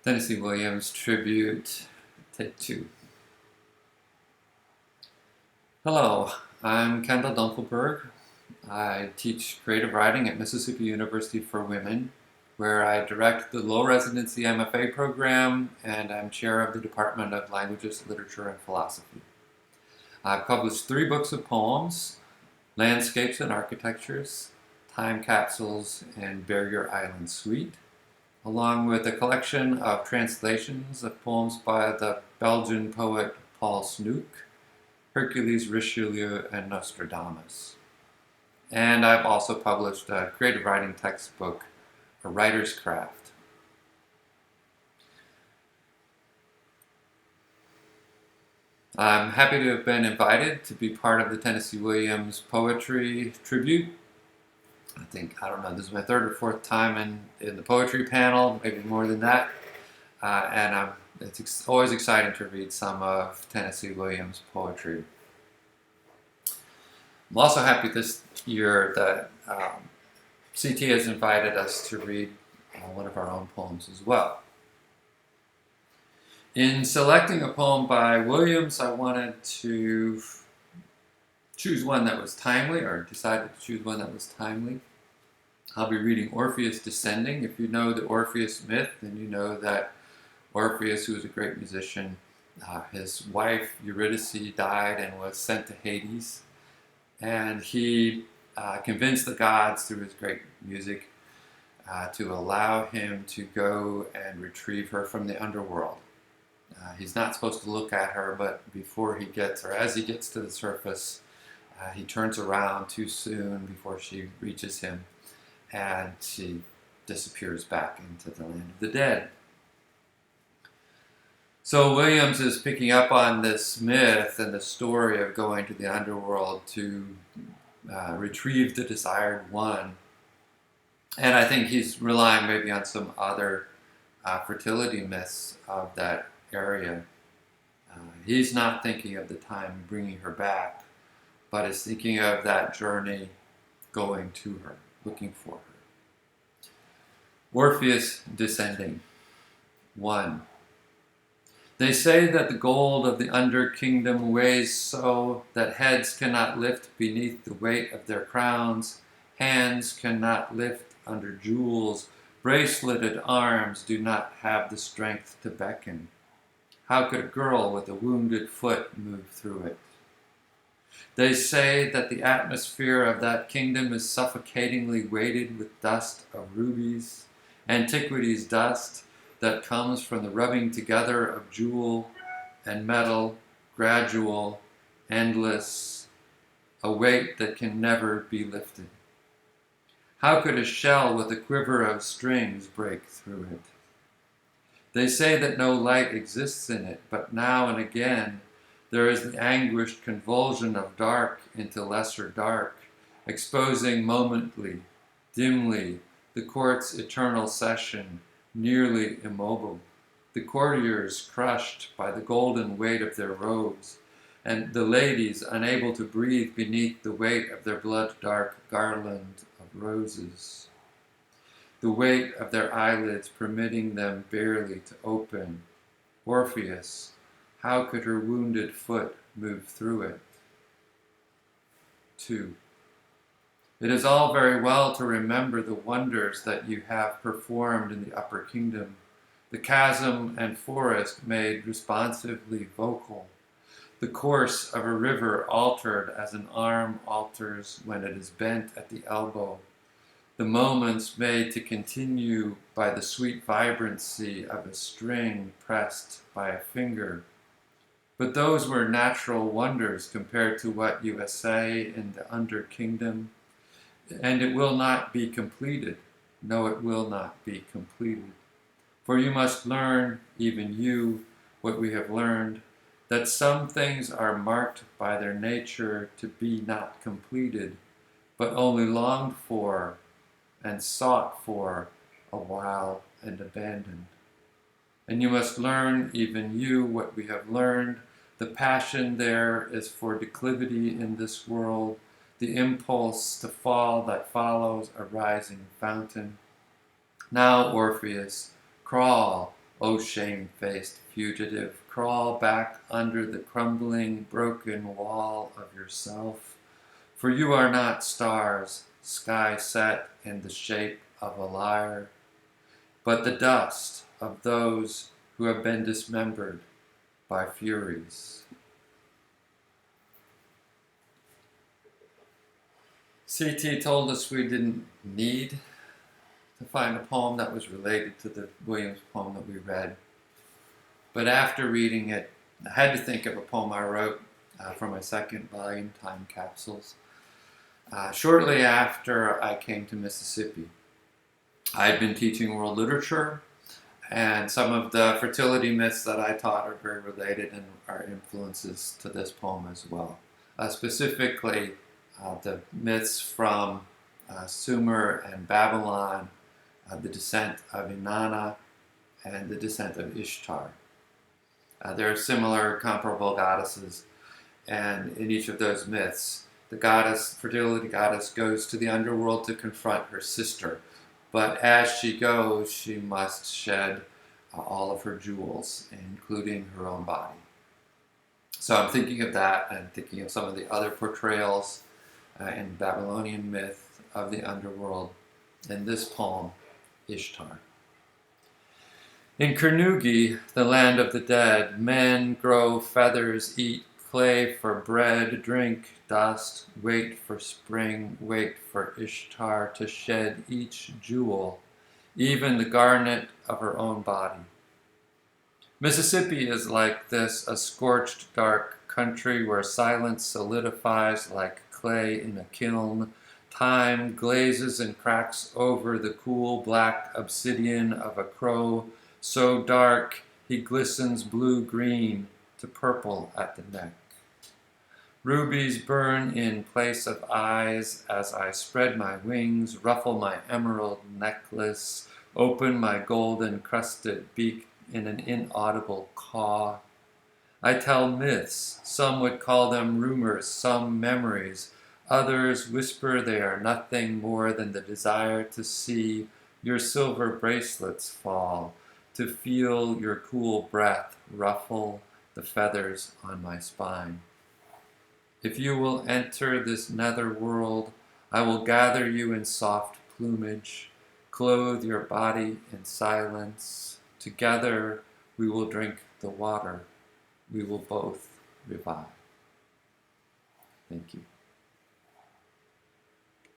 Tennessee Williams tribute, take 2. Hello, I'm Kendall Dunkelberg. I teach creative writing at Mississippi University for Women, where I direct the low residency MFA program, and I'm chair of the Department of Languages, Literature, and Philosophy. I've published 3 books of poems: Landscapes and Architectures, Time Capsules, and Barrier Island Suite, along with a collection of translations of poems by the Belgian poet Paul Snoek, Hercules, Richelieu, and Nostradamus. And I've also published a creative writing textbook, A Writer's Craft. I'm happy to have been invited to be part of the Tennessee Williams Poetry Tribute. This is my 3rd or 4th time in the poetry panel, maybe more than that. It's always exciting to read some of Tennessee Williams' poetry. I'm also happy this year that CT has invited us to read one of our own poems as well. In selecting a poem by Williams, I wanted to choose one that was timely, or decided to choose one that was timely. I'll be reading Orpheus Descending. If you know the Orpheus myth, then you know that Orpheus, who was a great musician, his wife Eurydice died and was sent to Hades. And he convinced the gods through his great music to allow him to go and retrieve her from the underworld. He's not supposed to look at her, but as he gets to the surface, he turns around too soon before she reaches him, and she disappears back into the land of the dead. So Williams is picking up on this myth and the story of going to the underworld to retrieve the desired one. And I think he's relying maybe on some other fertility myths of that area. He's not thinking of the time bringing her back, but is thinking of that journey going to her, looking for her. Orpheus Descending. 1. They say that the gold of the under kingdom weighs so that heads cannot lift beneath the weight of their crowns, hands cannot lift under jewels, braceleted arms do not have the strength to beckon. How could a girl with a wounded foot move through it? They say that the atmosphere of that kingdom is suffocatingly weighted with dust of rubies, antiquity's dust, that comes from the rubbing together of jewel and metal, gradual, endless, a weight that can never be lifted. How could a shell with a quiver of strings break through it? They say that no light exists in it, but now and again there is the anguished convulsion of dark into lesser dark, exposing momently, dimly, the court's eternal session, nearly immobile, the courtiers crushed by the golden weight of their robes, and the ladies unable to breathe beneath the weight of their blood-dark garland of roses, the weight of their eyelids permitting them barely to open. Orpheus, how could her wounded foot move through it? 2. It is all very well to remember the wonders that you have performed in the upper kingdom, the chasm and forest made responsively vocal, the course of a river altered as an arm alters when it is bent at the elbow, the moments made to continue by the sweet vibrancy of a string pressed by a finger. But those were natural wonders compared to what you essay in the under kingdom. And it will not be completed. No, it will not be completed. For you must learn, even you, what we have learned, that some things are marked by their nature to be not completed, but only longed for and sought for a while and abandoned. And you must learn, even you, what we have learned. The passion there is for declivity in this world, the impulse to fall that follows a rising fountain. Now, Orpheus, crawl, O shame-faced fugitive, crawl back under the crumbling, broken wall of yourself. For you are not stars, sky set in the shape of a lyre, but the dust of those who have been dismembered by furies. C.T. told us we didn't need to find a poem that was related to the Williams poem that we read. But after reading it, I had to think of a poem I wrote for my second volume, Time Capsules. Shortly after I came to Mississippi, I had been teaching world literature, and some of the fertility myths that I taught are very related and are influences to this poem as well. Specifically, the myths from Sumer and Babylon, the descent of Inanna, and the descent of Ishtar. There are similar, comparable goddesses, and in each of those myths, the goddess, fertility goddess, goes to the underworld to confront her sister. But as she goes, she must shed all of her jewels, including her own body. So I'm thinking of that, and thinking of some of the other portrayals in Babylonian myth of the underworld in this poem, Ishtar. In Kernugi, the land of the dead, men grow feathers, eat clay for bread, drink dust, wait for spring, wait for Ishtar to shed each jewel, even the garnet of her own body. Mississippi is like this, a scorched, dark country where silence solidifies like clay in a kiln. Time glazes and cracks over the cool black obsidian of a crow, so dark he glistens blue-green to purple at the neck. Rubies burn in place of eyes as I spread my wings, ruffle my emerald necklace, open my gold-encrusted beak in an inaudible caw. I tell myths, some would call them rumors, some memories. Others whisper they are nothing more than the desire to see your silver bracelets fall, to feel your cool breath ruffle the feathers on my spine. If you will enter this nether world, I will gather you in soft plumage, clothe your body in silence. Together we will drink the water. We will both revive. Thank you.